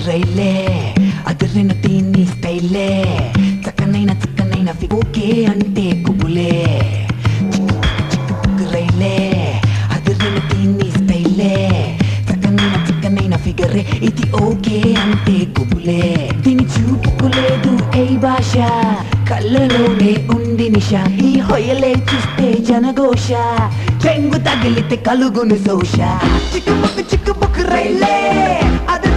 రైలే అదిరిన దీన్ని స్టైలే చక్కనైన ఓకే అంటే కుబులే చిక్కు రైలే అదిరిన దీన్ని స్టైలే చక్కనైన ఫిగరే ఇది ఓకే అంటే కుబులే దీని చూపుకులేదు ఏ భాష కళ్ళలోనే ఉంది నిష ఈ హొయలే చూస్తే జనఘోష చెంగు తగిలితే కలుగును దోష చిక్కుబుక్కు రైలే అది